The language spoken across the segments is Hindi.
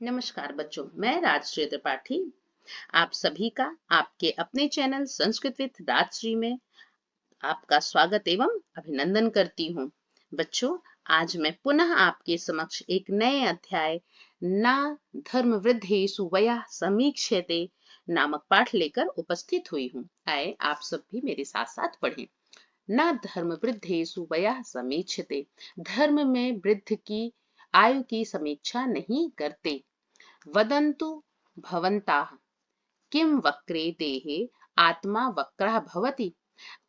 नमस्कार बच्चों, मैं राजश्री त्रिपाठी आप सभी का आपके अपने चैनल संस्कृत विद राजश्री में आपका स्वागत एवं अभिनंदन करती हूँ। बच्चों, आज मैं पुनः आपके समक्ष एक नए अध्याय ना धर्म वृद्धेषु वयः समीक्ष्यते नामक पाठ लेकर उपस्थित हुई हूँ। आए आप सब भी मेरे साथ साथ पढ़ें। न धर्म वृद्धेषु वयः समीक्ष्यते, धर्म में वृद्ध की आयु की समीक्षा नहीं करते। वदन्तु भवन्ताः किं वक्रे देहे आत्मा वक्रः भवति।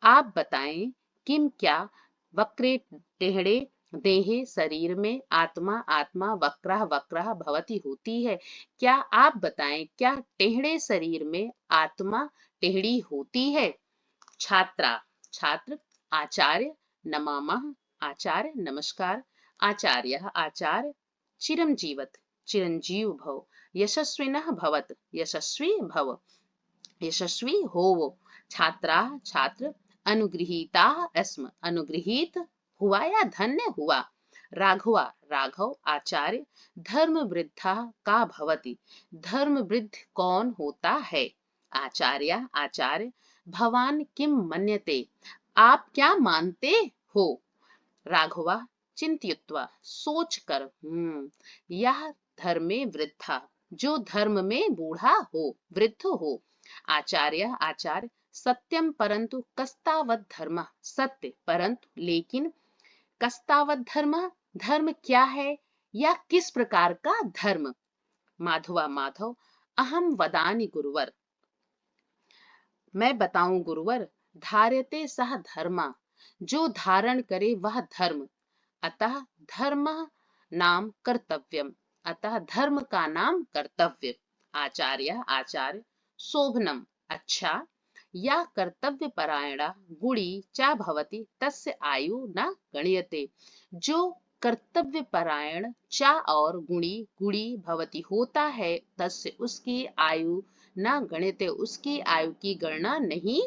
आप बताएं किम क्या वक्रे टेढ़े देहे शरीर में आत्मा आत्मा वक्रः वक्रः भवति होती है। क्या आप बताएं क्या टेढ़े शरीर में आत्मा टेढ़ी होती है। छात्रा छात्र आचार्य नमामः आचार्य नमस्कार आचार्य आचार्य चिरंजीवत चिरंजीव भव यशस्विनः भवत यशस्वी भव यशस्वी होवो। छात्राः छात्र अनुगृहीताः स्म अनुगृहीत हुआ या धन्य हुआ। राघवा राघव आचार्य धर्म वृद्धा का भवति, धर्म वृद्ध कौन होता है। आचार्य आचार्य भवान किम मन्यते, आप क्या मानते हो। राघवा चिंतयित्वा सोच कर यह धर्मे वृद्धा, जो धर्म में बूढ़ा हो वृद्ध हो। आचार्य आचार्य सत्यम परंतु कस्तावत धर्म, सत्य परंतु लेकिन कस्तावत धर्म, धर्म क्या है या किस प्रकार का धर्म। माधवा माधव अहम वदानि गुरुवर, मैं बताऊं गुरुवर। धार्यते सह धर्मा, जो धारण करे वह धर्म। अतः धर्म नाम कर्तव्यम, अतः धर्म का नाम कर्तव्य। आचार्य आचार्य शोभनम अच्छा, या कर्तव्य परायणा गुणी चा भवति तस्य आयु न गण्यते, जो कर्तव्य परायण चा और गुणी गुणी भवति होता है तस्य उसकी आयु न गण्यते, उसकी आयु की गणना नहीं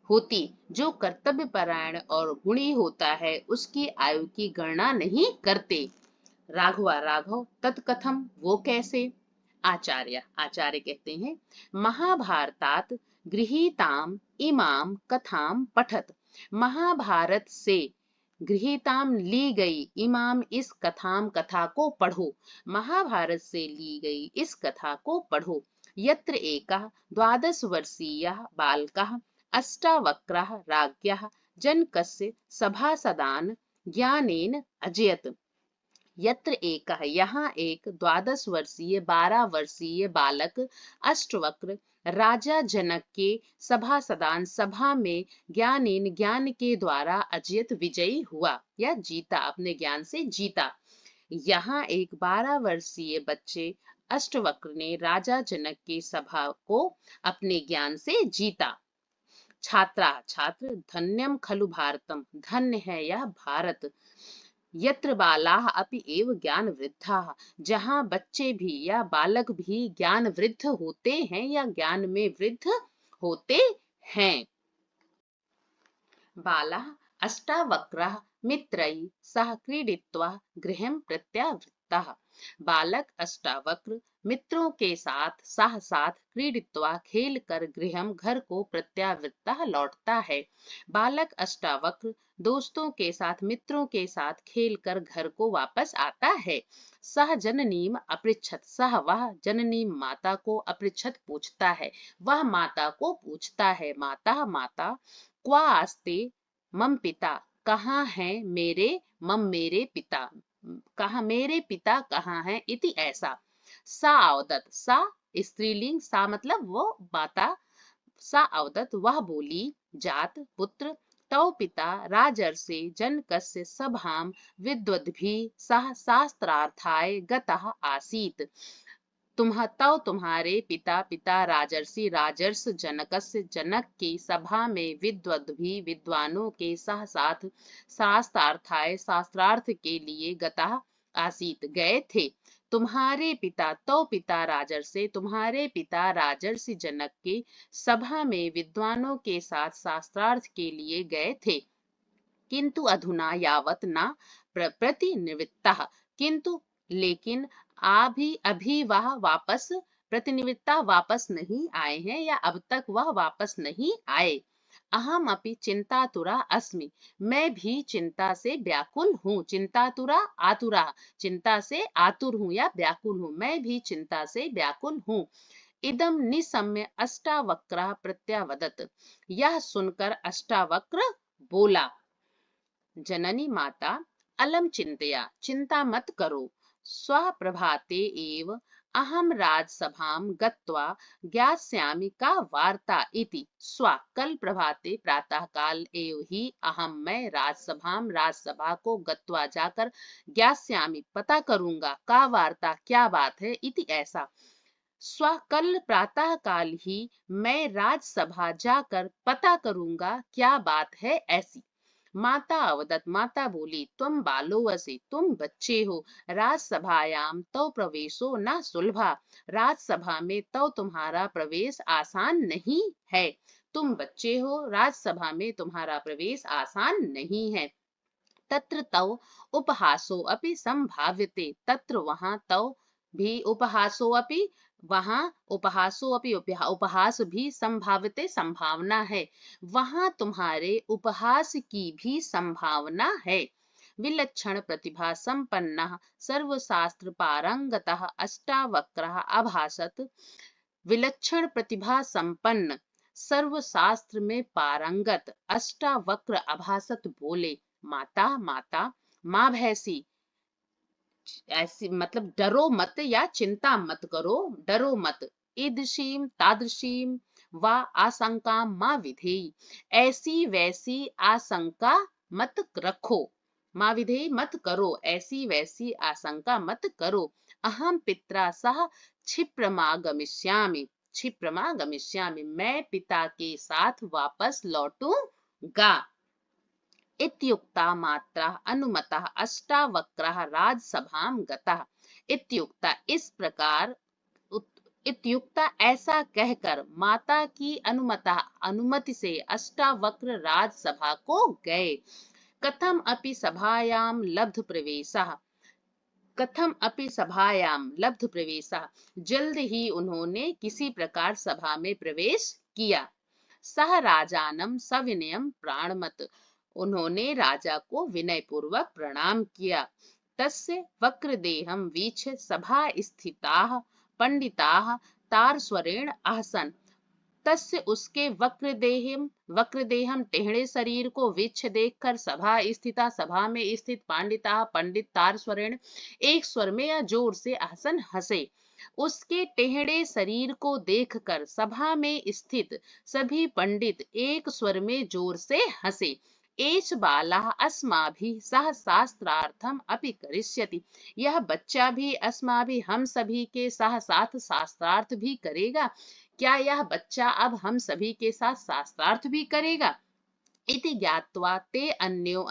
होती। जो कर्तव्य परायण और गुणी होता है उसकी आयु की गणना नहीं करते। राघवा राघव तत्कथम, वो कैसे। आचार्य आचार्य कहते हैं महाभारतात गृहीताम इमाम कथाम पठत, महाभारत से गृहीताम ली गई इमाम इस कथाम कथा को पढ़ो, महाभारत से ली गई इस कथा को पढ़ो। यत्र एकः 12 वर्षीयः बालकः अष्टावक्रः राज्ञः जनकस्य सभासदान् ज्ञानेन अजयत। यत्र एकः, यहाँ एक 12 वर्षीय 12 वर्षीय बालक अष्टवक्र राजा जनक के सभासदान सभा में ज्ञानेन ज्ञान के द्वारा अजयत विजयी हुआ या जीता, अपने ज्ञान से जीता। यहाँ एक 12 वर्षीय बच्चे अष्टवक्र ने राजा जनक की सभा को अपने ज्ञान से जीता। छात्रा छात्र धन्यम खलु भारतम, धन्य है यह भारत। यत्र बालाः अपि एव ज्ञान वृद्धाः, जहाँ बच्चे भी या बालक भी ज्ञान वृद्ध होते हैं या ज्ञान में वृद्ध होते हैं। बालः अष्टावक्रः मित्रैः सह क्रीडित्वा गृहं प्रत्यावृत्तः, बालक अष्टावक्र मित्रों के साथ क्रीडित्वा खेल कर गृहम घर को प्रत्यावृत्तः लौटता है। बालक अष्टावक्र दोस्तों के साथ मित्रों के साथ खेल कर घर को वापस आता है। सह जननीम अपृच्छत, सह वह जननीम माता को अपृच्छत पूछता है, वह माता को पूछता है। माता माता क्वा आस्ते मम पिता, कहाँ है मेरे मम मेरे पिता, कहा मेरे पिता कहाँ हैं इति ऐसा। सा अवदत, सा स्त्रीलिंग, सा मतलब वो माता, सा अवदत वह बोली जात पुत्र तव पिता राजर्षि जनकस्य सभाम विद्वद्भिः सह शास्त्रार्थाय गतः आसीत्। तुम्हारे पिता पिता राजर्षि राजर्ष जनकस्य जनक की सभा में विद्वद्भिः विद्वानों के साथ शास्त्रार्थाय शास्त्रार्थ के लिए गतः आसीत गए थे। तुम्हारे पिता तो पिता राजर्षि, तुम्हारे पिता राजर्षि जनक के सभा में विद्वानों के साथ शास्त्रार्थ के लिए गए थे। किंतु अधुना यावत न प्रतिनिवृत्तः, किंतु लेकिन अभी वह वापस प्रतिनिधिता वापस नहीं आए हैं या अब तक वह वापस नहीं आए। अहम अपि चिंतातुरा अस्मि, मैं भी चिंता से व्याकुल हूँ। चिंतातुरा आतुरा, चिंता से आतुर हूँ या व्याकुल हूँ, मैं भी चिंता से व्याकुल हूँ। इदम निसम्य अष्टावक्रः प्रत्यावदत, यह सुनकर अष्टावक्र बोला। जननी माता अलम चिंतया, चिंता मत करो। स्वप्रभाते एव अहम राजसभां गत्वा ज्ञास्यामि का वार्ता इति। कल प्रभाते प्रातः काल एव ही अहम मैं राजसभा को गत्वा जाकर ज्ञास्यामि पता करूंगा का वार्ता क्या बात है इति ऐसा। कल प्रातः काल ही मैं राजसभा जाकर पता करूंगा क्या बात है ऐसी। माता अवदत, माता बोली, तुम बालोवसी, तुम बच्चे हो। राजसभायाम तो प्रवेशो न सुलभा, राजसभा में तो तुम्हारा प्रवेश आसान नहीं है। तुम बच्चे हो, राजसभा में तुम्हारा प्रवेश आसान नहीं है। तत्र तौ उपहासो अपि संभाव्यते, तत्र वहां तौ भी उपहासो अपि, वहां उपहास भी संभाव्यते संभावना है, वहां तुम्हारे उपहास की भी संभावना है। विलक्षण प्रतिभा संपन्न सर्वशास्त्र पारंगतः अष्टावक्रः अभासत, विलक्षण प्रतिभा संपन्न सर्वशास्त्र में पारंगत अष्टावक्र अभासत बोले। माता माता, माँ भैंसी, ऐसी मतलब डरो मत या चिंता मत करो, डरो मत। ईदृशीम तादृशीम व आशंका माँ विधेयी, ऐसी वैसी आशंका मत रखो, माँ विधेयी मत करो, ऐसी वैसी आशंका मत करो। अहम पित्रा सह क्षिप्रमागमिष्यामि, क्षिप्रमागमिष्यामि, मैं पिता के साथ वापस लौटूंगा। इत्युक्ता मात्रा अनुमतः अष्टावक्रः राजसभां गतः। इत्युक्ता इस प्रकार, इत्युक्ता ऐसा कहकर, माता की अनुमति से अष्टावक्र राजसभा को गए। कथम अपि सभायां लब्ध प्रवेशः, कथम अपि सभायां लब्ध प्रवेशः, जल्द ही उन्होंने किसी प्रकार सभा में प्रवेश किया। सह राजानम सविनयम प्राणमत, उन्होंने राजा को विनय पूर्वक प्रणाम किया। तस्य वक्रदेहं वीक्ष्य सभा स्थिताः पंडिताः तारस्वरेण आहसन, तस्य उसके वक्रदेहम टेढ़े शरीर को वीक्ष्य देखकर सभा स्थिता, सभा में स्थित पंडिता पंडित तारस्वरेण एक स्वर में या जोर से आहसन हंसे। उसके टेढ़े शरीर को देखकर सभा में स्थित सभी पंडित एक स्वर में जोर से हंसे। एष बालः अस्माभिः सह शास्त्रार्थम अपि करिष्यति, यह बच्चा भी अस्माभिः हम सभी के साथ शास्त्रार्थ भी करेगा। क्या यह बच्चा अब हम सभी के साथ शास्त्रार्थ भी करेगा। इति ज्ञात्वा ते अन्यो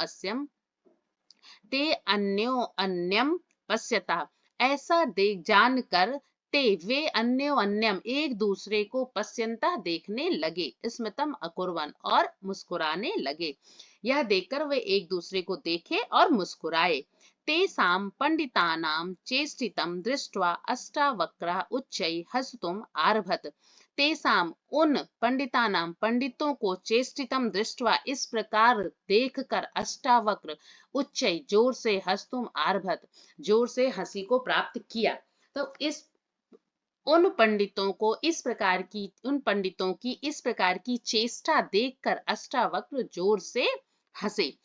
अन्यम पश्यता, ऐसा देख जानकर ते वे अन्यो अन्यम एक दूसरे को पश्यंता देखने लगे, स्मितम अकुर्वन और मुस्कुराने लगे। यह देखकर वे एक दूसरे को देखे और मुस्कुराए। तेषां पंडितानां चेष्टितं दृष्ट्वा अष्टावक्रः उच्चैः हसितुम् आरभत, तेषां उन पंडितानां पंडितों को चेष्टितम दृष्ट्वा इस प्रकार देखकर अष्टावक्र उच्चै जोर से हस्तुम आरभत, जोर से हंसी को प्राप्त किया। तो इस उन पंडितों की इस प्रकार की चेष्टा देखकर अष्टावक्र जोर से हंसे।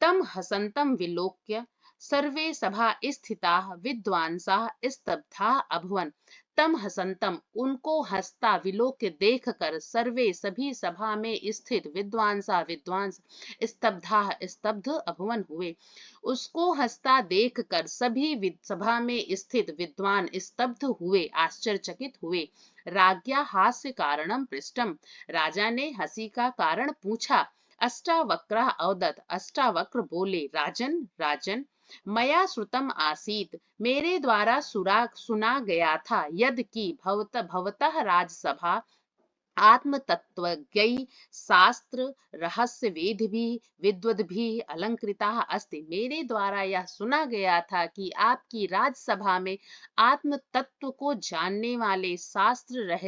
तम हसंतम विलोक्य सर्वे सभा स्थिताः विद्वांसाः स्तब्धाः अभवन्, तम हसंतम उनको हंसता विलोक्य देखकर सर्वे सभी सभा में स्थित विद्वांस स्तब्धाः स्तब्ध अभवन हुए। उसको हंसता देखकर सभी सभा में स्थित विद्वान स्तब्ध हुए, आश्चर्यचकित हुए। राज्ञा हास्य कारणम पृष्टम, राजा ने हंसी का कारण पूछा। अष्टावक्रः अवदत्, अष्टावक्र बोले, राजन राजन, मया श्रुतम आसीत, मेरे द्वारा सुना गया था, यद कि भवतः राजसभा आत्म तत्वज्ञ शास्त्र रहस्य वेद भी विद्वद भी अलंकृता अस्ति। मेरे द्वारा यह सुना गया था कि आपकी राजसभा में आत्म तत्व को जानने वाले, शास्त्र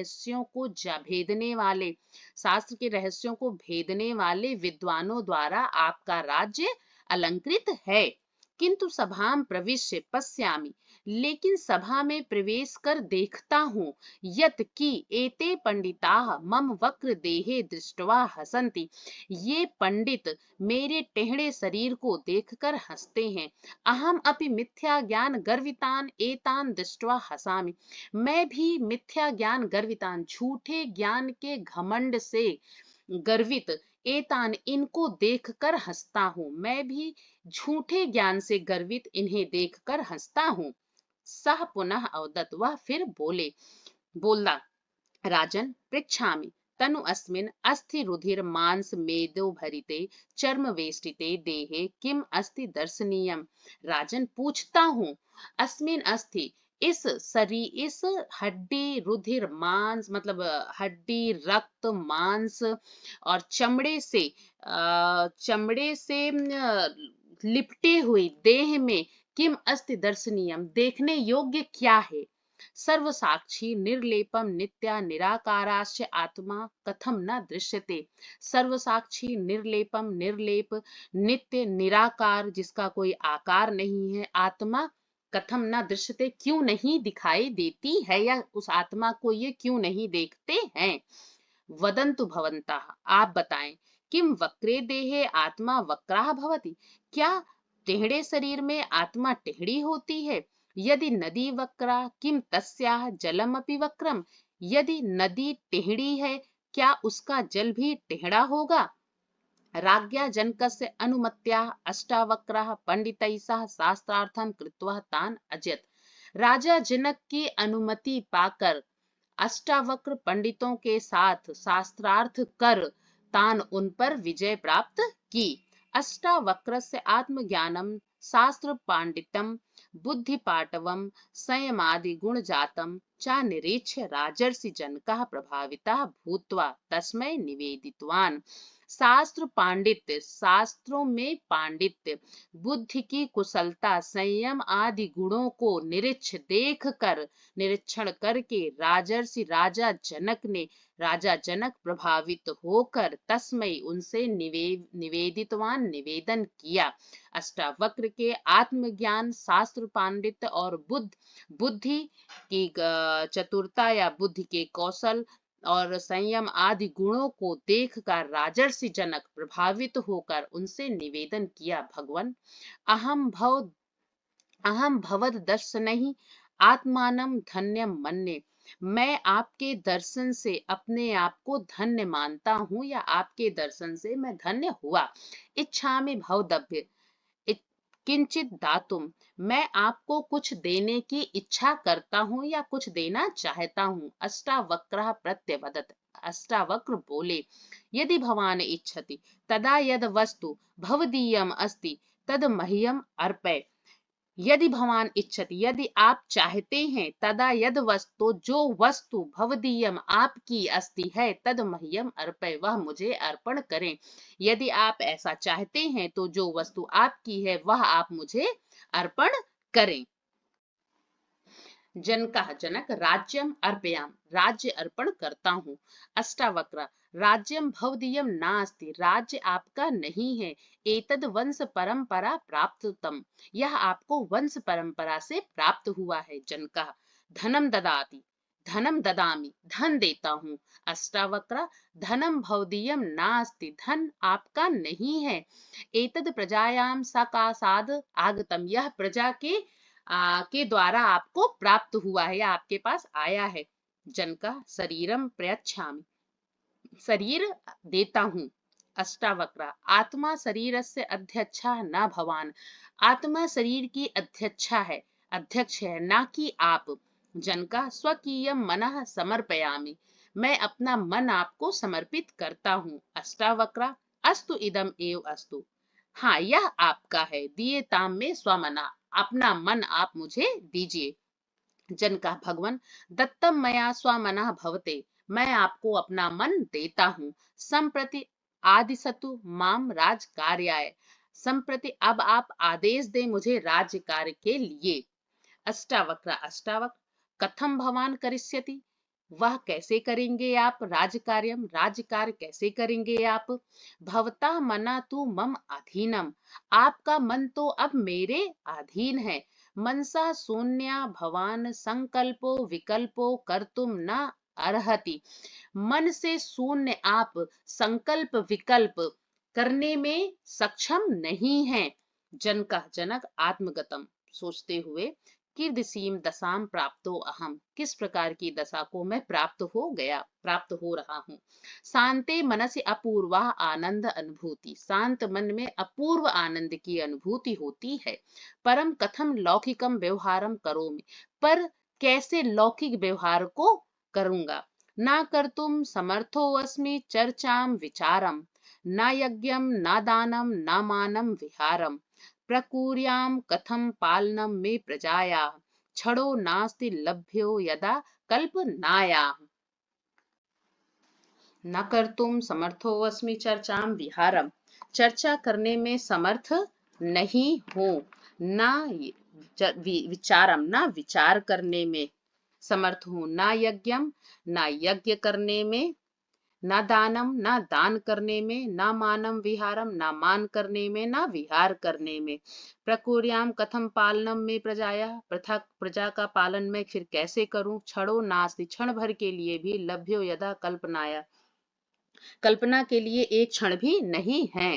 के रहस्यों को भेदने वाले विद्वानों द्वारा आपका राज्य अलंकृत है। किंतु सभां प्रविश्य पश्यामि, लेकिन सभा में प्रवेश कर देखता हूँ, यत कि एते पंडिताः मम वक्र देहे दृष्ट्वा हसन्ति। ये पंडित मेरे टेढ़े शरीर को देखकर हंसते हैं। अहम अपि मिथ्या ज्ञान गर्वितान एतान दृष्ट्वा हसामि। मैं भी मिथ्या ज्ञान गर्वितान, झूठे ज्ञान के घमंड से गर्वित, एतान इनको देखकर हंसता हूँ। मैं भी झूठे ज्ञान से गर्वित इन्हें देखकर हंसता हूँ। सह पुनः अवदत्, वह फिर बोला, राजन पृच्छामि तनु अस्मिन् अस्थि रुधिर मांस मेदो भरिते चर्म वेष्टिते देहे किम अस्ति दर्शनीयम। राजन पूछता हूँ, अस्मिन् अस्थि इस हड्डी रुधिर मांस मतलब हड्डी रक्त मांस और चमड़े से लिपटे हुई देह में किम अस्ति दर्शनीयम, देखने योग्य क्या है। सर्व साक्षी निर्लेपम नित्या निराकाराश्च आत्मा कथम न दृश्यते। सर्व साक्षी निर्लेपम, निर्लेप नित्य निराकार, जिसका कोई आकार नहीं है, आत्मा कथम न दृश्यते, क्यों नहीं दिखाई देती है, या उस आत्मा को ये क्यों नहीं देखते हैं। वदन्तु भवन्तः, आप बताएं, किम वक्रे देहे आत्मा वक्राः भवति, क्या टेढ़े शरीर में आत्मा टेढ़ी होती है। यदि नदी वक्रा किम तस्याः जलमपि वक्रम, यदि नदी टेढ़ी है क्या उसका जल भी टेढ़ा होगा। राज्ञा जनकस्य अनुमत्या अष्टावक्राः पंडितैः सह शास्त्रार्थं कृत्वा तान् अजयत्। राजा जनक की अनुमति पाकर अष्टावक्र पंडितों के साथ शास्त्रार्थ कर तान उन पर विजय प्राप्त की। अष्टावक्रस्य आत्मज्ञानम शास्त्र पांडित्यम बुद्धि पाटवम संयमादि गुण जातम च निरीक्ष्य राजर्षि जनकः प्रभावितः भूत्वा तस्मै निवेदितवान्। शास्त्र पांडित्य, शास्त्रों में पांडित्य, बुद्धि की कुशलता, संयम आदि गुणों को निरीक्षण करके राजा जनक प्रभावित होकर तस्मै उनसे निवेदन किया। अष्टावक्र के आत्मज्ञान, शास्त्र पांडित्य और बुद्धि की चतुरता या बुद्धि के कौशल और संयम आदि गुणों को देखकर राजर्षि जनक प्रभावित होकर उनसे निवेदन किया, भगवान अहम भवद दर्शनैः आत्मानं धन्यं मन्ये, मैं आपके दर्शन से अपने आप को धन्य मानता हूँ, या आपके दर्शन से मैं धन्य हुआ। इच्छामि भवदभ्य किंचित दातुम, मैं आपको कुछ देने की इच्छा करता हूँ या कुछ देना चाहता हूँ। अष्टावक्रः प्रत्यवदत्, अष्टावक्र बोले, यदि भवान इच्छति तदा यद वस्तु भवदीयम अस्ति तद मह्यम अर्पय। यदि भवान इच्छति, यदि आप चाहते हैं, तदा यद वस्तु, जो वस्तु भवदीयम आपकी अस्ति है, तद मह्यम अर्पय, वह मुझे अर्पण करें। यदि आप ऐसा चाहते हैं तो जो वस्तु आपकी है वह आप मुझे अर्पण करें। जनक, राज्यम अर्पयाम, राज्य अर्पण करता हूँ। अष्टावक्र, राज्यम भवदीयम नास्ति, राज्य आपका नहीं है। एतद वंश परंपरा प्राप्ततम, यह आपको वंश परंपरा से प्राप्त हुआ है। जनक, धनम ददाति, धनम ददामि, धन देता हूँ। अष्टावक्र, धनम भवदीयम नास्ति, धन आपका नहीं है। एतद प्रजायाम सकाशाद आगतम, यह प्रजा के द्वारा आपको प्राप्त हुआ है या आपके पास आया है। जनका, शरीरम प्रयच्छामि, शरीर देता हूँ। अष्टावक्र, आत्मा शरीरस्य अध्यक्षा न भवान, आत्मा शरीर की अध्यक्ष है, ना कि आप। जनका, स्वकीयम मनः समर्पयामि, मैं अपना मन आपको समर्पित करता हूँ। अष्टावक्र, अस्तु इदम एव अस्तु, हाँ यह आपका है, दिए ताम में स्वमना, अपना मन आप मुझे दीजिए। जनका, भगवान दत्तम मया स्वमनः भवते, मैं आपको अपना मन देता हूँ। संप्रति आदिशतु माम राज कार्याय, संप्रति अब आप आदेश दें मुझे राज्य कार्य के लिए। अष्टावक्र अष्टावक्र कथम भवान करिष्यति, वह कैसे करेंगे आप, राज्य कार्यम राज्य कार्य कैसे करेंगे आप। भवता मना तु मम अधीनम, आपका मन तो अब मेरे अधीन है। मनसा शून्या भवान संकल्पो विकल्पो कर्तुम न अर्हति, मन से शून्य आप संकल्प विकल्प करने में सक्षम नहीं है। जनक आत्मगतम, सोचते हुए, कीदृशीम दशाम प्राप्तो अहम, किस प्रकार की दशा को मैं प्राप्त हो रहा हूँ। शांते मनसि अपूर्वा आनंद अनुभूति, शांत मन में अपूर्व आनंद की अनुभूति होती है। परम कथम लौकिकम व्यवहारम करोमि, पर कैसे लौकिक व्यवहार को करूंगा। ना कर्तुम समर्थो अस्मि चर्चाम विचारम, न यज्ञम न दानम न मानम विहारम, प्रकुर्याम कथम पालनम में प्रजाया, क्षणो नास्ति लभ्यो यदा कल्पनाया। न कर्तुम समर्थो अस्मि चर्चाम विहारम, चर्चा करने में समर्थ नहीं हूँ। न विचारम, न विचार करने में समर्थ हूँ। न यज्ञम, न यज्ञ करने में। न दानम, न दान करने में। न मानम विहारम, न मान करने में, न विहार करने में। प्रकुर्याम कथम पालनम में प्रजाया, प्रजा का पालन मैं फिर कैसे करूं। क्षणो नास्ति, क्षण भर के लिए भी। लभ्यो यदा कल्पनाया, कल्पना के लिए एक क्षण भी नहीं है।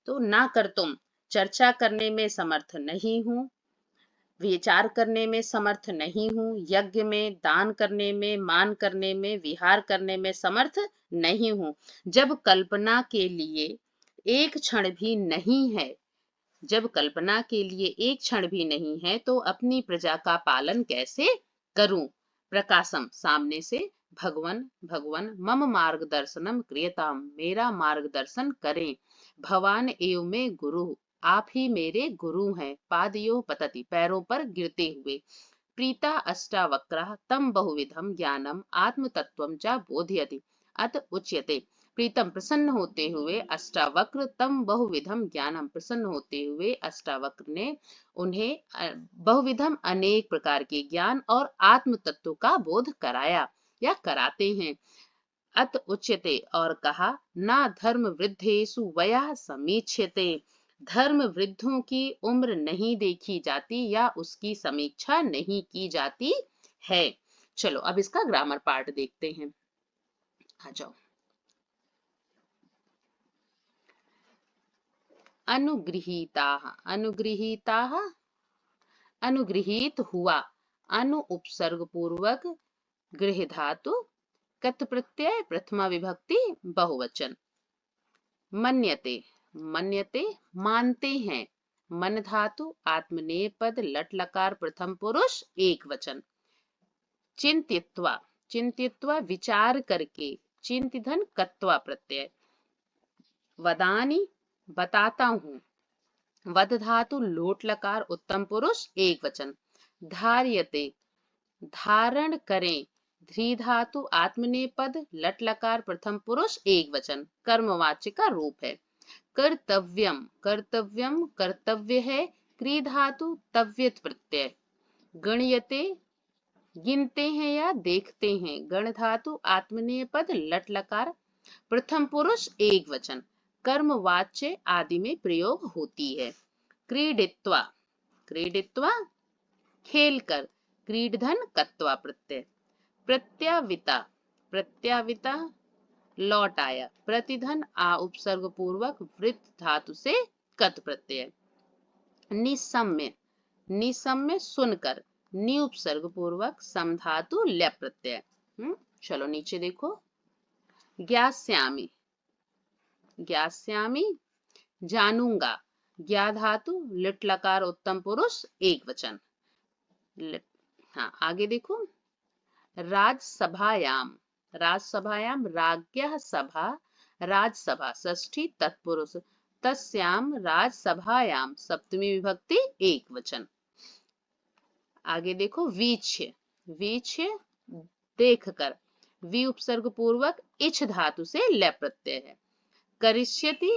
तो ना कर तुम, चर्चा करने में समर्थ नहीं हूँ, विचार करने में समर्थ नहीं हूँ, यज्ञ में, दान करने में, मान करने में, विहार करने में समर्थ नहीं हूँ। जब कल्पना के लिए एक क्षण भी नहीं है, जब कल्पना के लिए एक क्षण भी नहीं है, तो अपनी प्रजा का पालन कैसे करूं। प्रकाशम, सामने से। भगवन भगवन मम मार्गदर्शनम क्रियताम, मेरा मार्गदर्शन करें। भवान एव में गुरु, आप ही मेरे गुरु हैं। पादयो पतति, पैरों पर गिरते हुए। प्रीता अष्टावक्रा तम बहुविधम ज्ञानम आत्म तत्वम च बोधयति, अत उच्यते। प्रीतम, प्रसन्न होते हुए, अष्टावक्र तम बहुविधम ज्ञानम, प्रसन्न होते हुए अष्टावक्र ने उन्हें बहुविधम अनेक प्रकार के ज्ञान और आत्म तत्व का बोध कराया या कराते हैं। अत उच्यते, और कहा, ना धर्म वृद्धेषु वयः समीच्यते, धर्म वृद्धों की उम्र नहीं देखी जाती या उसकी समीक्षा नहीं की जाती है। चलो अब इसका ग्रामर पार्ट देखते हैं। आ जाओ। अनुगृहीताः, अनुगृहीताः, अनुगृहीत हुआ। अनु उपसर्ग पूर्वक, गृह धातु, कत प्रत्यय, प्रथमा विभक्ति, बहुवचन। मन्यते, मन्यते मानते हैं। मन धातु, आत्मनेपद, लट लकार, प्रथम पुरुष, एक वचन। चिंतित्वा, चिंतित्वा विचार करके, चिंतिधन कत्वा प्रत्यय। वदानी, बताता हूँ। वद धातु, लोट लकार, उत्तम पुरुष, एक वचन। धार्यते, धारण करें। ध्री धातु, आत्मनेपद, लट लकार, प्रथम पुरुष, एक वचन, कर्मवाच्य का रूप है। कर्तव्यम, कर्तव्यम कर्तव्य है। क्री धातु, तव्यत प्रत्यय। गण्यते, गिनते हैं या देखते हैं। गण धातु, आत्मनेपद, लट लकार, प्रथम पुरुष, एक वचन, कर्मवाच्य आदि में प्रयोग होती है। क्रीडित्वा, क्रीडित्वा खेलकर, क्रीडधन कत्वा प्रत्यय। प्रत्याविता, प्रत्याविता लौट आया, प्रतिधन आ उपसर्ग पूर्वक, वृत्त धातु से कत प्रत्यय। निसम्य, निसम्य सुनकर, नि उपसर्ग पूर्वक, सम धातु ल्य प्रत्यय। चलो नीचे देखो। ज्ञास्यामि, ज्ञास्यामि जानूंगा। ज्ञा धातु, लिट लकार, उत्तम पुरुष, एक वचन। हाँ आगे देखो। राजसभायाम, राजसभायाम, राज्ञः सभा, राजसभा, षष्ठी तत्पुरुष, तस्याम राजसभायाम, सप्तमी विभक्ति, एक वचन। आगे देखो। वीक्ष्य, वीक्ष्य देखकर, वी उपसर्ग पूर्वक इछ धातु से लय प्रत्यय है। करिष्यति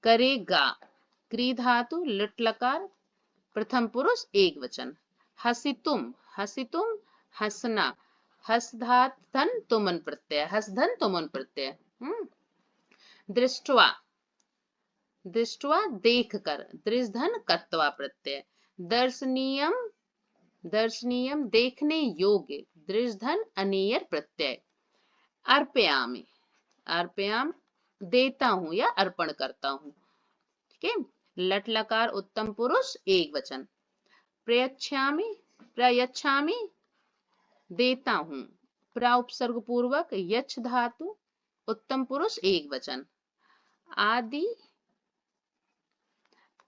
करेगा, क्री धातु लिट लकार प्रथम पुरुष एक वचन। हसितुम हसितुम हसना, हस धात धन तुमन प्रत्यय, हस धन तुमन प्रत्यय। दृष्टवा दृष्टवा देख कर, दृष्ट धन कत्वा प्रत्यय। दर्शनीयम दर्शनीयम देखने योग्य, दृष्ट धन अनेयर प्रत्यय। अर्पयामि अर्पयाम देता हूं या अर्पण करता हूं। ठीक है। लट लकार उत्तम पुरुष एक वचन। प्रयच्छामि प्रयच्छामि देता हूं, प्रा उपसर्ग पूर्वक यच्छ धातु उत्तम पुरुष एक वचन। आदि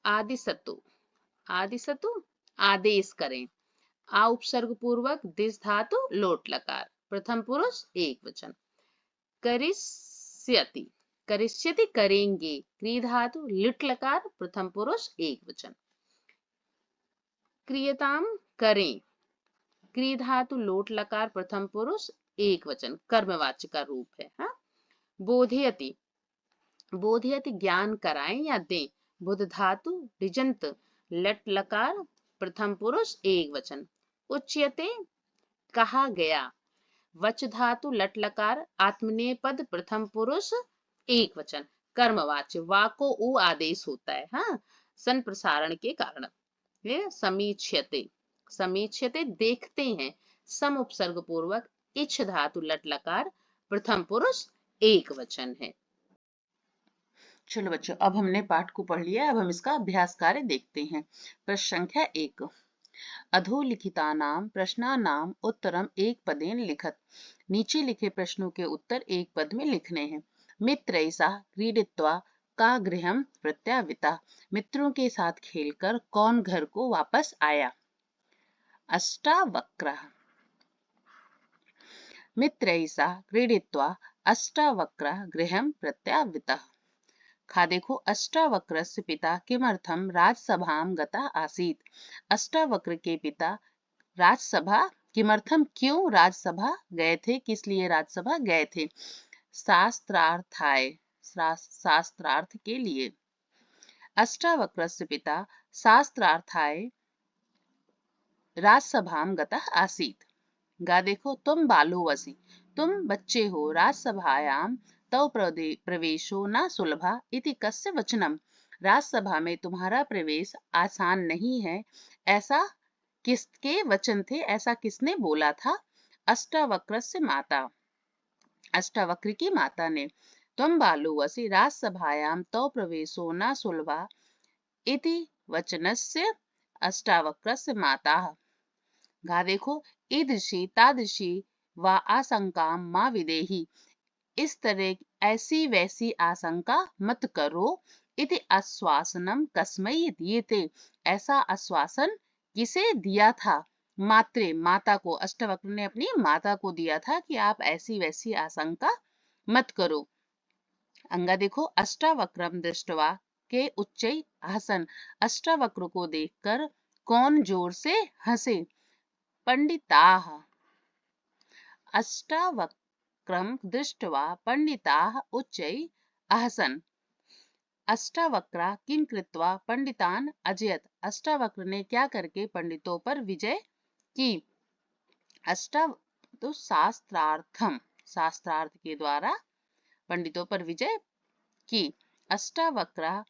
आदिसतु आदिसतु आदेश करें, आ उपसर्ग पूर्वक दिस धातु लोट लकार प्रथम पुरुष एक वचन। करिष्यति करिष्यति करेंगे, क्री धातु लिट लकार प्रथम पुरुष एक वचन। क्रियताम करें, क्री धातु लोट लकार प्रथम पुरुष एक वचन, कर्मवाच्य का रूप है। हाँ? बोधयति बोधयति ज्ञान कराएं या दें, बुध धातु डिजंत लट लकार प्रथम पुरुष एक वचन। उच्यते कहा गया, वच धातु लट लकार आत्मनेय पद प्रथम पुरुष एक वचन, कर्मवाच्य। वा को उ आदेश होता है। हाँ, संप्रसारण के कारण। ये समीक्ष्यते समीक्ष्यते देखते हैं, सम उपसर्ग पूर्वक इछ धातु लट लकार प्रथम पुरुष एक वचन है। चलो बच्चों, अब हमने पाठ को पढ़ लिया, अब हम इसका अभ्यास कार्य देखते हैं। प्रश्न संख्या 1। अधोलिखितानां प्रश्नानां उत्तरम एक पदेन लिखत। नीचे लिखे प्रश्नों के उत्तर एक पद में लिखने हैं। मित्रैषा क्रीडित्वा का गृहं प्रत्याविता, मित्रों के साथ खेलकर कौन घर को वापस आया। अष्टावक्रः मित्रैषा क्रीडित्वा अष्टावक्रः गृहं प्रत्यावितः। खा देखो, अष्टावक्रस्य पिता किमर्थम राजसभां गता आसीत्। अष्टावक्र के पिता राजसभा किमर्थम क्यों राजसभा गए थे, किस लिए राजसभा गए थे। शास्त्रार्थाय शास्त्रार्थ के लिए। अष्टावक्रस्य पिता शास्त्रार्थाय राजसभां गतः आसीत्। गा देखो, तुम बालोवसि, तुम बच्चे हो, राजसभायां तव प्रवेशो न सुलभा इति कस्य वचनम। राजसभा में तुम्हारा प्रवेश आसान नहीं है, ऐसा किसके वचन थे, ऐसा किसने बोला था। अष्टावक्रस्य माता, अष्टावक्र की माता ने। त्वं बालोवसि राजसभायां तव प्रवेशो न सुलभा इति वचनस्य अष्टावक्रस्य माता। गा देखो, ईदृशी तादृशी वा आशंका मा विदेहि, इस तरह ऐसी वैसी आशंका मत करो। इति आश्वासनम कस्मै दीयते, ऐसा आश्वासन किसे दिया था। मात्रे, माता को, अष्टावक्र ने अपनी माता को दिया था कि आप ऐसी वैसी आशंका मत करो। अंगा देखो, अष्टावक्रम दृष्टवा के उच्चै हसन, अष्टावक्र को देखकर कौन जोर से हंसे। पंडिताः अष्टावक्रम दृष्ट्वा पंडिताः उच्चै अहसन्। अष्टावक्रा किं कृत्वा पंडितान् अजयत, अष्टावक्र ने क्या करके पंडितों पर विजय की। तो शास्त्रार्थम, शास्त्रार्थ के द्वारा पंडितों पर विजय की। अष्टावक्रा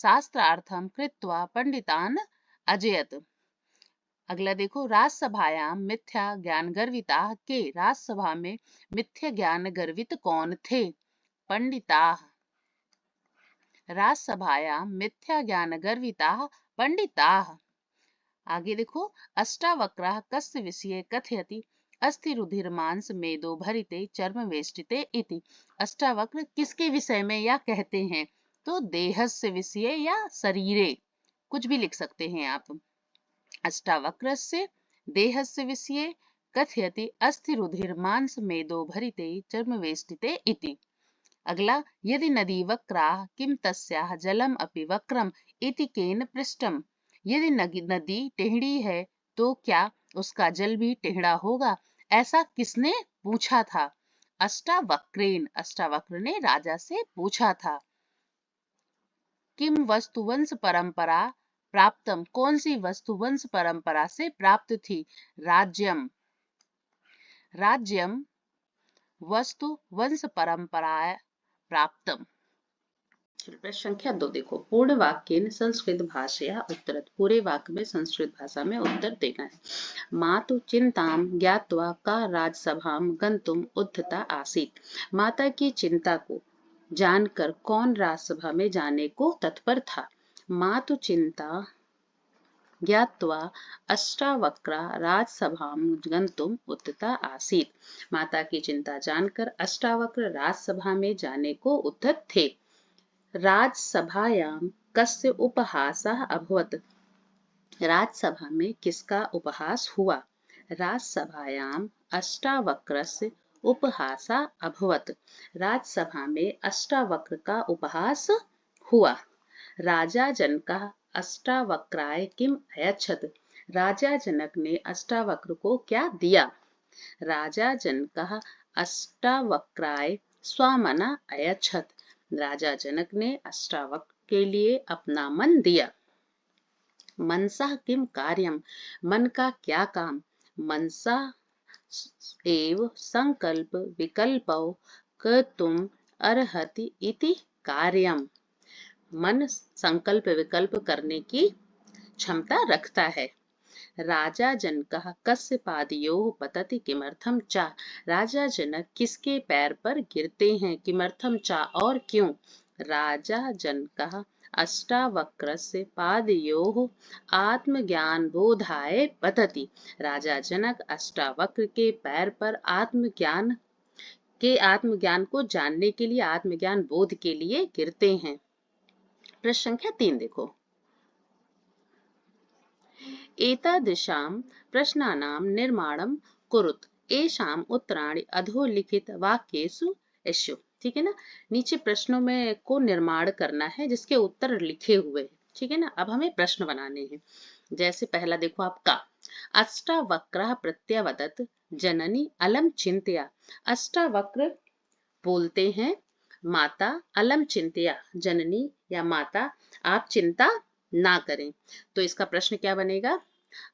शास्त्रार्थम कृत्वा पंडितान् अजयत। अगला देखो, राजसभायां मिथ्या ज्ञान गर्विता के, राजसभा में मिथ्या ज्ञान गर्वित कौन थे। पंडिताः। राजसभायां मिथ्या ज्ञान गर्विताः पंडिताः। आगे देखो, अष्टावक्रः कस्य विषये कथयति, अस्थि रुधिर मांस मेदो भरिते चर्म वेष्टिते इति। अष्टावक्र किसके विषय में या कहते हैं, तो देहस्य विषये या शरीरे, कुछ भी लिख सकते हैं आप। अष्टावक्रस्य देहस्य विषये कथयति अस्थि रुधिर मांस मेदो भरिते चर्म वेष्टिते इति। अगला, यदि नदी वक्रा किम तस्याः जलम अपि वक्रम इति केन पृष्टम, यदि नदी टेढ़ी है तो क्या उसका जल भी टेढ़ा होगा, ऐसा किसने पूछा था। अष्टावक्रेन, अष्टावक्र ने राजा से पूछा था। किम वस्तुवंश परंपरा प्राप्तम, कौन सी वस्तुवंश परंपरा से प्राप्त थी? राज्यम, राज्यम वस्तुवंश परंपरा प्राप्तम। प्रश्न संख्या 2 देखो, पूर्ण वाक्येन संस्कृत भाषया उत्तरत, पूरे वाक्य में संस्कृत भाषा में उत्तर देना है। मातु चिंताम ज्ञात्वा का राजसभाम गंतुम उद्धता आसीत, माता की चिंता को जानकर कौन राजसभा में जाने को तत्पर था? मातु चिंता ज्ञात्वा अष्टावक्रा राजसभाम गंतुम उद्धता आसीत, माता की चिंता जानकर अष्टावक्र राजसभा में जाने को उद्धत थे। राजसभायां कस्य उपहासः अभवत्, राजसभा में किसका उपहास हुआ? राजसभायां अष्टावक्रस्य उपहासः अभवत्, राजसभा में अष्टावक्र का उपहास हुआ। राजा जनकः अष्टावक्राय किम अयच्छत्, राजा जनक ने अष्टावक्र को क्या दिया? राजा जनकः अष्टावक्राय स्वमना अयच्छत्, राजा जनक ने अष्टावक्र के लिए अपना मन दिया। मनसा किम कार्यम, मन का क्या काम? मनसा एव संकल्प विकल्पौ कर्तुम अर्हति इति कार्यम, मन संकल्प विकल्प करने की क्षमता रखता है। राजा जनकः कस्य पादयोः पतति किमर्थम च, राजा जनक किसके पैर पर गिरते हैं? किमर्थम च, और क्यों? राजा जनकः अष्टावक्रस्य पादयोः आत्मज्ञान बोधाय पतति, राजा जनक अष्टावक्र के पैर पर आत्मज्ञान को जानने के लिए, आत्मज्ञान बोध के लिए गिरते हैं। प्रश्न संख्या 3 देखो, एतादृशां प्रश्नानां निर्माणं कुरुत, एषां उत्तराणि अधोलिखित वाक्येषु एषु, ठीक है ना। नीचे प्रश्नों में को निर्माण करना है जिसके उत्तर लिखे हुए, ठीक है ना। अब हमें प्रश्न बनाने हैं। जैसे पहला देखो आपका, अष्टावक्रः प्रत्यवदत् जननी अलम चिंतया, अष्टावक्र बोलते हैं माता अलम चिंतया, जननी या माता आप चिंता ना करें। तो इसका प्रश्न क्या बनेगा?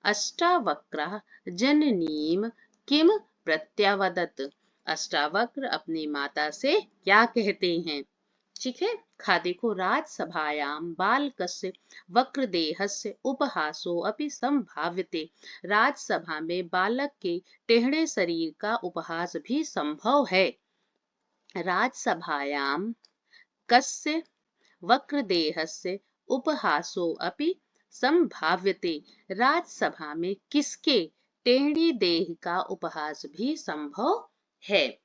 अष्टावक्रः जननीम किम प्रत्यावदत्, अष्टावक्र अपनी माता से क्या कहते हैं? ठीक है। देखो, राजसभायां बालकस्य वक्रदेहस्य उपहासो अपि संभाव्यते, राजसभा में बालक के टेढ़े शरीर का उपहास भी संभव है। राजसभायां कस्य वक्रदेहस्य उपहासो अपि संभाव्यते, राजसभा में किसके टेढ़ी देह का उपहास भी संभव है।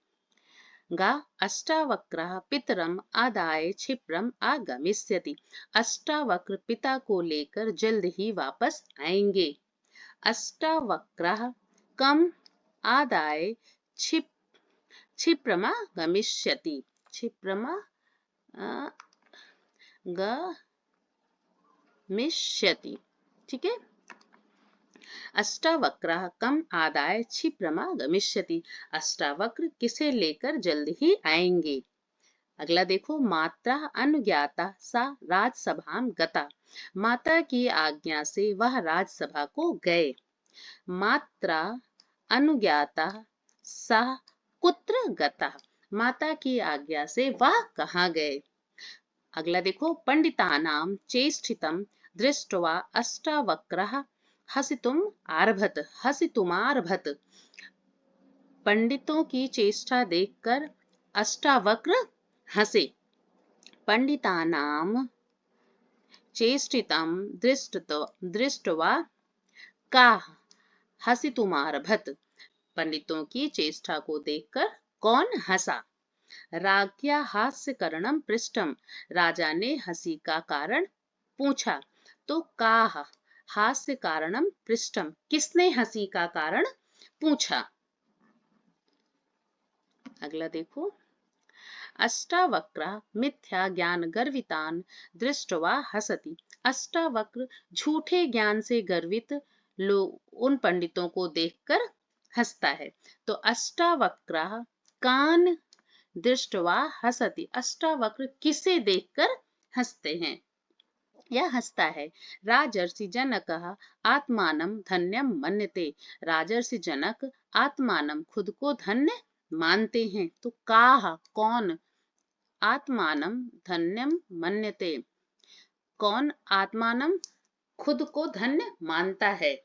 गा अष्टावक्रः पितरम आदाय क्षिप्रम आगमिष्यति, अष्टावक्र पिता को लेकर जल्द ही वापस आएंगे। अष्टावक्रः कम आदाय क्षिप्रमा गमिष्यति, क्षिप्रमा गमिष्यति, ठीक है। अष्टावक्रः कम आदाय क्षिप्रमा गमिष्यति, अष्टावक्र किसे लेकर जल्द ही आएंगे। अगला देखो, मात्रा अनुज्ञाता सा राजसभां गता, माता की आज्ञा से वह राजसभा को गए। मात्रा अनुज्ञाता सा कुत्र गता, माता की आज्ञा से वह कहाँ गए। अगला देखो, पंडितानां चेष्टितं दृष्ट्वा अष्टावक्रः हसितुमारभत, पंडितों की चेष्टा देखकर अष्टावक्र हंसे। पंडितानां चेष्टितं दृष्ट्वा का हसितुमारभत, पंडितों की चेष्टा को देखकर कौन हंसा। राज्ञा हास्य कारणम पृष्ठम, राजा ने हंसी का कारण पूछा। तो का हास्य कारणम पृष्ठम, किसने हंसी का कारण पूछा। अगला देखो, अष्टावक्रः मिथ्या ज्ञान गर्वितान दृष्ट्वा हसति, अष्टावक्र झूठे ज्ञान से गर्वित लोग उन पंडितों को देखकर हंसता है। तो अष्टावक्रः कान दृष्ट्वा हसति, अष्टावक्र किसे देखकर हंसते हैं या हंसता है। राजर्षि जनकः आत्मानं धन्यं मन्यते, राजर्षि जनक आत्मानं खुद को धन्य मानते हैं। तो काह कौन, आत्मानं धन्यं मन्यते, कौन आत्मानं खुद को धन्य मानता है।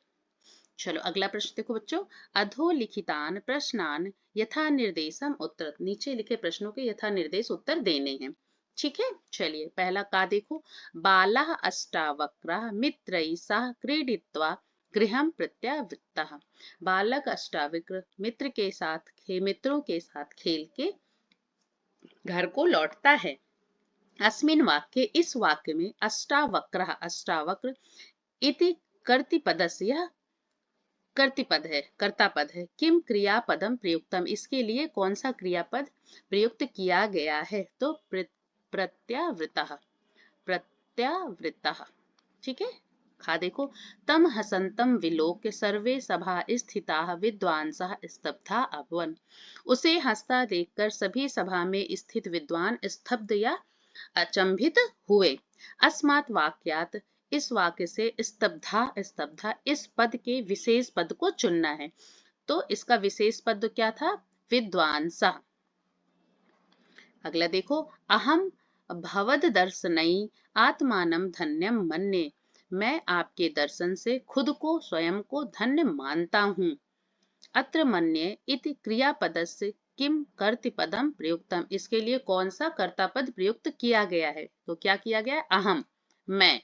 चलो अगला प्रश्न देखो बच्चों, अधोलिखितान प्रश्नान यथा निर्देशम उत्तर, नीचे लिखे प्रश्नों के यथा निर्देश उत्तर देने हैं। ठीक है, चलिए पहला का देखो, बालः अष्टावक्रः मित्रैः सह क्रीडित्वा गृहं प्रत्यावृत्तः, बालक अष्टावक्र मित्रों के साथ खेल के घर को लौटता है। अस्मिन् वाक्ये, इस वाक्य में अष्टावक्रः अष्टावक्र इति कर्तृपदस्य, यह कर्तृपद है, कर्तापद है। किम क्रियापदम प्रयुक्तम, इसके लिए कौन सा क्रियापद प्रयुक्त किया गया है। तो प्रत्यावृतः, प्रत्यावृतः। ठीक है, खा देखो, तम हसंतम विलोक्य सर्वे सभा स्थिताः विद्वांसः स्तब्धा अभवन्, उसे हंसता देखकर सभी सभा में स्थित विद्वान स्तब्ध या अचंभित हुए। अस्मात् वाक्यात, इस वाक्य से स्तब्धा स्तब्धा इस पद के विशेष पद को चुनना है। तो इसका विशेष पद क्या था, विद्वांसः। अगला देखो, अहम भवद दर्शनई आत्मानं धन्यम मन्ये, मैं आपके दर्शन से खुद को स्वयं को धन्य मानता हूँ। अत्र मन्ये इति क्रियापदस्य किम कर्तृपदम प्रयुक्तम, इसके लिए कौन सा कर्तापद प्रयुक्त किया गया है। तो क्या किया गया है, अहम, मैं।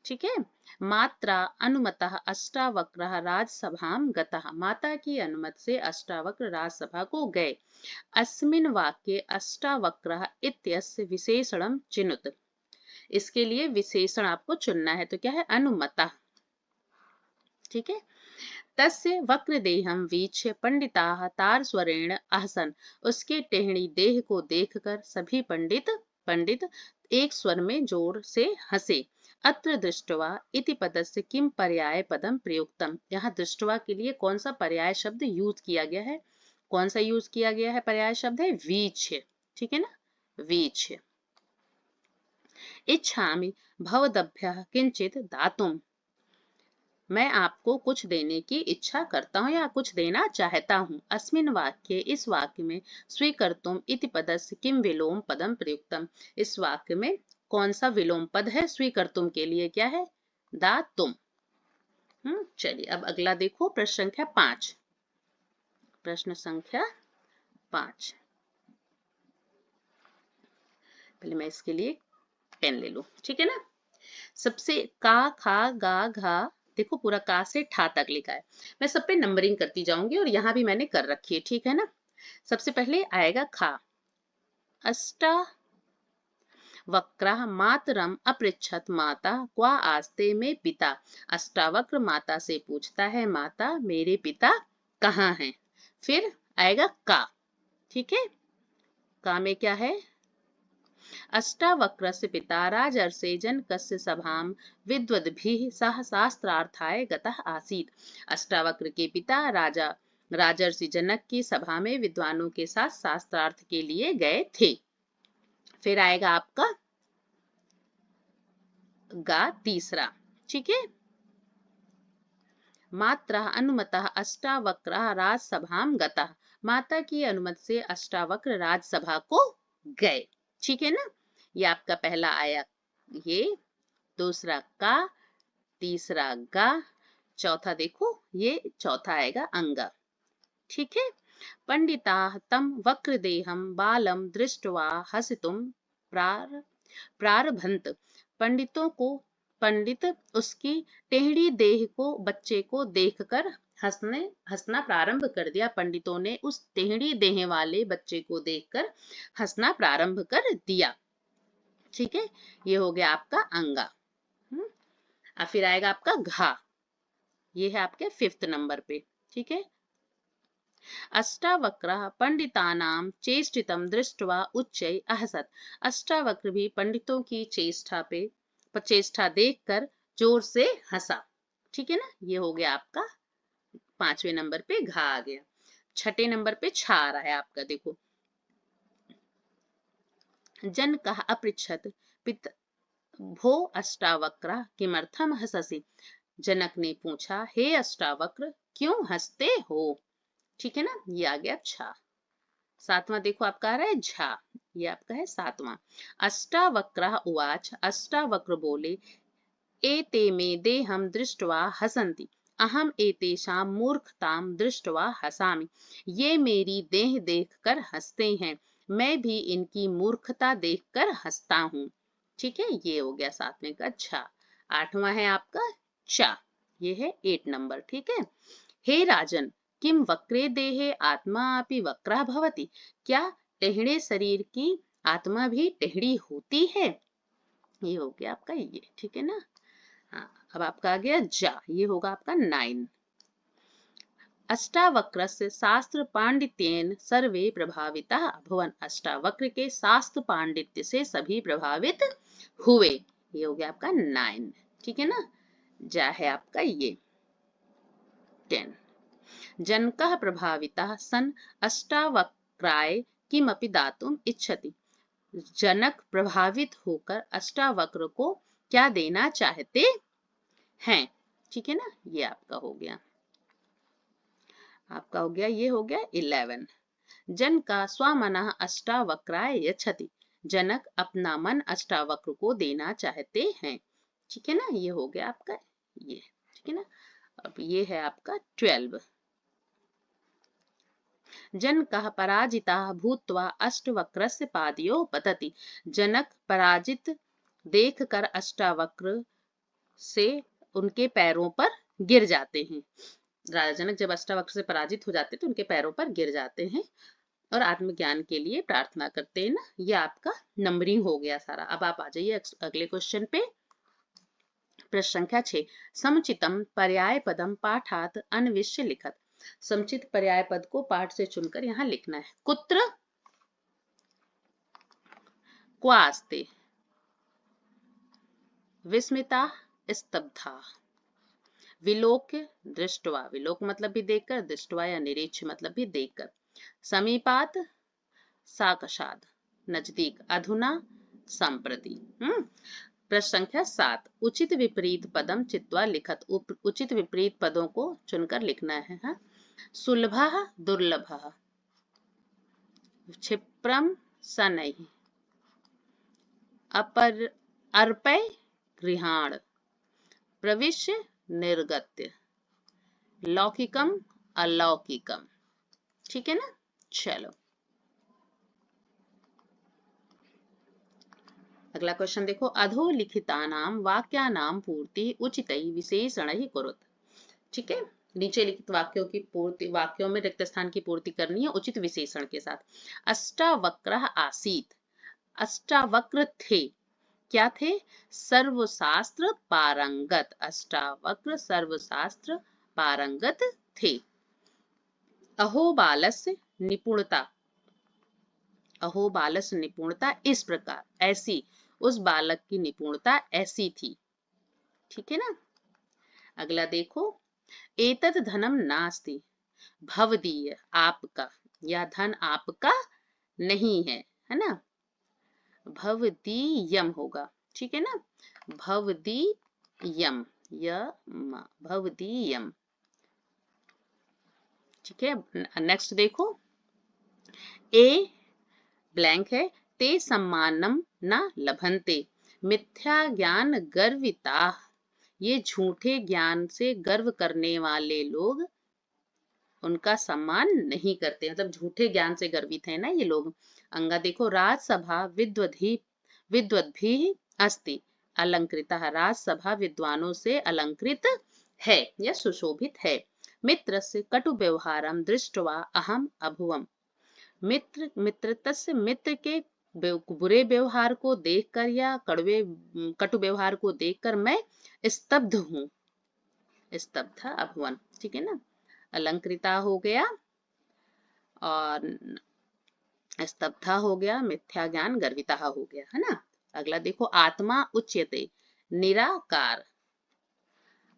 ठीक है, मात्रा अनुमतः अष्टावक्रः राजसभां गतः, माता की अनुमति से अष्टावक्र राजसभा को गए। अस्मिन् वाक्ये अष्टावक्रः इत्यस्य विशेषणं चिनुत, इसके लिए विशेषण आपको चुनना है। तो क्या है, अनुमतः। ठीक है, तस्य वक्रदेहं वीक्ष्य पंडिताः तारस्वरेण अहसन्, उसके टेढ़ी देह को देखकर सभी पंडित एक स्वर में जोर से हंसे। अत्र दृष्ट्वा इति पदस्य किम पर्याय पदम प्रयुक्तम, यहाँ दृष्ट्वा के लिए कौन सा पर्याय शब्द यूज किया गया है। कौन सा यूज किया गया है, पर्याय शब्द है वीक्ष्य। ठीक है ना, वीक्ष्य। इच्छामि भवदभ्यः किंचित दातुम्, मैं आपको कुछ देने की इच्छा करता हूँ या कुछ देना चाहता हूँ। अस्मिन् वाक्ये, इस वाक्य में स्वीकर्तुम् इति पदस्य किम विलोम पदम प्रयुक्तम, इस वाक्य में कौन सा विलोम पद है स्वीकर्तुम के लिए, क्या है, दातुम। चलिए अब अगला देखो, प्रश्न संख्या 5, प्रश्न संख्या 5। पहले मैं इसके लिए पेन ले लूं, ठीक है ना। सबसे का खा गा घा, देखो पूरा का से ठा तक लिखा है। मैं सब पे नंबरिंग करती जाऊंगी और यहाँ भी मैंने कर रखी है, ठीक है ना। सबसे पहले आएगा खा, अष्टा वक्रः मातरम अपृच्छत माता क्वा आस्ते में पिता, अष्टावक्र माता से पूछता है, माता मेरे पिता कहाँ हैं। फिर आएगा का, ठीक है, का में क्या है, अष्टावक्रस्य पिता राजर्षे जनकस्य सभां विद्वद्भिः सह शास्त्रार्थाय गतः आसीत्, अष्टावक्र के पिता राजर्षि जनक की सभा में विद्वानों के साथ शास्त्रार्थ के लिए गए थे। फिर आएगा आपका गा तीसरा, ठीक है, मात्रा अनुमतः अष्टावक्रः राजसभां गतः, माता की अनुमति से अष्टावक्र राजसभा को गए। ठीक है ना, ये आपका पहला आया ये, दूसरा का, तीसरा गा, चौथा देखो ये चौथा आएगा अंगा। ठीक है, पंडिताः तं वक्रदेहं बालं दृष्ट्वा हसितुं प्रारभन्त, पंडित उसकी टेढ़ी देह को, बच्चे को देखकर हंसना प्रारंभ कर दिया। पंडितों ने उस टेढ़ी देह वाले बच्चे को देखकर हंसना प्रारंभ कर दिया। ठीक है, ये हो गया आपका अंगा। अब फिर आएगा आपका घा, ये है आपके 5th नंबर पे। ठीक है, अष्टावक्रः पंडितानां चेष्टितं दृष्ट्वा उच्चैः अहसत्, अष्टावक्र भी पंडितों की चेष्टा देखकर जोर से हंसा। ठीक है ना, ये हो गया आपका 5वें नंबर पे घा आ गया। छठे नंबर पे छा आ रहा है आपका, देखो। जन कहा अपृच्छत पित भो अष्टावक्रा किमर्थम हससि। जनक ने पूछा, हे अष्टावक्र क्यों हंसते हो। ठीक है ना, ये आ गया छा। सातवां देखो आपका आ रहा है झा, ये आपका है सातवां। अष्टावक्रः उवाच, अष्टावक्र बोले, एते मे देहं दृष्ट्वा हसन्ति, अहम एतेषां मूर्खतां दृष्ट्वा हसामि। ये मेरी देह देखकर हंसते हैं, मैं भी इनकी मूर्खता देखकर हंसता हूँ। ठीक है, ये हो गया सातवें का झा। आठवां है आपका चा, ये है 8 नंबर। ठीक है। हे राजन, किम वक्रे देहे आत्मा अपि वक्रा भवति। क्या टेढ़े शरीर की आत्मा भी टेढ़ी होती है। ये हो गया आपका ये। ठीक है ना। हाँ, अब आपका आ गया जा, ये होगा आपका 9। अष्टावक्रस्य शास्त्र पांडित्येन सर्वे प्रभाविता अभवन। अष्टावक्र के शास्त्र पांडित्य से सभी प्रभावित हुए। ये हो गया आपका 9। ठीक है ना। जा है आपका ये 10। जनकः प्रभावितः सन् अष्टावक्राय किमपि दातुम् इच्छति। जनक प्रभावित होकर अष्टावक्र को क्या देना चाहते हैं। ठीक है ना, ये आपका हो गया। आपका हो गया, ये हो गया 11। जन का स्वमनः अष्टावक्राय यच्छति। जनक अपना मन अष्टावक्र को देना चाहते हैं। ठीक है ना, ये हो गया आपका ये। ठीक है ना। अब ये है आपका 12। जनकः पराजितः भूत्वा अष्टवक्रस्य पादयोः पतति। जनक पराजित देखकर अष्टावक्र से उनके पैरों पर गिर जाते हैं। राजा जनक जब अष्टावक्र से पराजित हो जाते तो उनके पैरों पर गिर जाते हैं और आत्मज्ञान के लिए प्रार्थना करते हैं ना। ये आपका नंबरिंग हो गया सारा। अब आप आ जाइए अगले क्वेश्चन पे। प्रश्न संख्या 6। समुचितम पर्याय पदम पाठात अन्विष्य लिखत। समुचित पर्याय पद को पाठ से चुनकर यहाँ लिखना है। कुत्र क्वास्ते, विस्मिता स्तब्धा, विलोक्य दृष्टवा, विलोक मतलब भी देखकर, दृष्टवा या निरीक्ष मतलब भी देखकर, समीपात साकशाद, नजदीक, अधुना संप्रति। प्रश्न संख्या 7। उचित विपरीत पदम चित्वा लिखत। उचित विपरीत पदों को चुनकर लिखना है। हाँ? सुलभः दुर्लभः, क्षिप्रम शनैः, अपर अर्पय गृहाण, प्रविश्य निर्गत्य, लौकिकम अलौकिकम। ठीक है ना। चलो अगला क्वेश्चन देखो। अधोलिखितानां वाक्यानां पूर्ति उचितैः विशेषणैः कुरुत। ठीक है, नीचे लिखित वाक्यों की पूर्ति, वाक्यों में रिक्त स्थान की पूर्ति करनी है उचित विशेषण के साथ। अष्टावक्रः आसीत्, अष्टावक्र थे, क्या थे, सर्वशास्त्र पारंगत। अष्टावक्र सर्वशास्त्र पारंगत थे। अहोबालस्य निपुणता, अहोबालस्य निपुणता इस प्रकार, ऐसी, उस बालक की निपुणता ऐसी थी। ठीक है ना। अगला देखो। एतत् धनम नास्ति भवदीय, आपका, या धन आपका नहीं है ना। भवदीयम होगा। ठीक है ना। भवदीयम, भवदीयम। ठीक है। नेक्स्ट देखो। ए ब्लैंक है, ते सम्मानम न लभन्ते, मिथ्या ज्ञान गर्विता, ये झूठे ज्ञान से गर्व करने वाले लोग उनका सम्मान नहीं करते, मतलब झूठे ज्ञान से गर्वित है ना ये लोग। अंगा देखो। राजसभा विद्वद्भी अस्ति अलंकृतः, राजसभा विद्वानों से अलंकृत है या सुशोभित है। मित्र से कटु व्यवहारम दृष्ट्वा अहम अभुवम, मित्रतस्य, मित्र के बुरे व्यवहार को देखकर या कड़वे कटु व्यवहार को देखकर मैं स्तब्ध हूँ। स्तब्ध अभुवन। ठीक है ना। अलंकृता हो गया और स्तब्धा हो गया, मिथ्या ज्ञान गर्विता हो गया, है ना। अगला देखो। आत्मा उच्यते निराकार,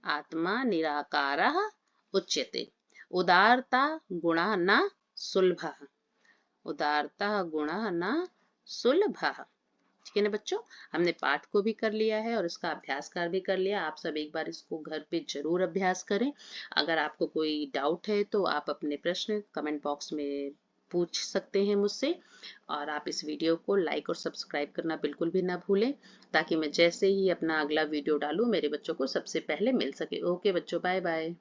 आत्मा निराकारः उच्यते, उदारता गुणा न सुलभः, उदारता गुणा न सुलभः। ठीक है ना बच्चों, हमने पाठ को भी कर लिया है और इसका अभ्यासकार भी कर लिया। आप सब एक बार इसको घर पे जरूर अभ्यास करें। अगर आपको कोई डाउट है तो आप अपने प्रश्न कमेंट बॉक्स में पूछ सकते हैं मुझसे, और आप इस वीडियो को लाइक और सब्सक्राइब करना बिल्कुल भी ना भूलें, ताकि मैं जैसे ही अपना अगला वीडियो डालूं मेरे बच्चों को सबसे पहले मिल सके। ओके बच्चों, बाय बाय।